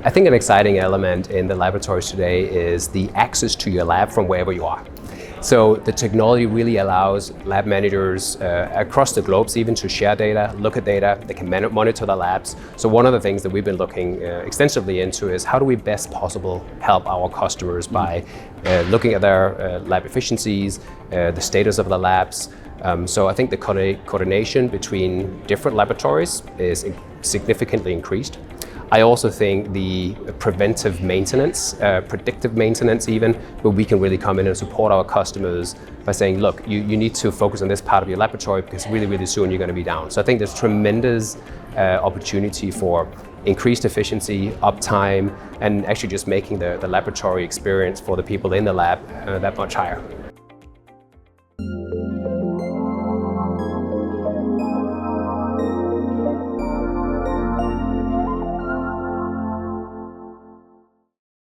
I think an exciting element in the laboratories today is the access to your lab from wherever you are. So the technology really allows lab managers across the globe even to share data, look at data, they can monitor the labs. So one of the things that we've been looking extensively into is how do we best possible help our customers by looking at their lab efficiencies, the status of the labs. So I think the coordination between different laboratories is significantly increased. I also think the preventive maintenance, predictive maintenance even, where we can really come in and support our customers by saying, look, you need to focus on this part of your laboratory because really soon you're going to be down. So I think there's tremendous opportunity for increased efficiency, uptime, and actually just making the laboratory experience for the people in the lab that much higher.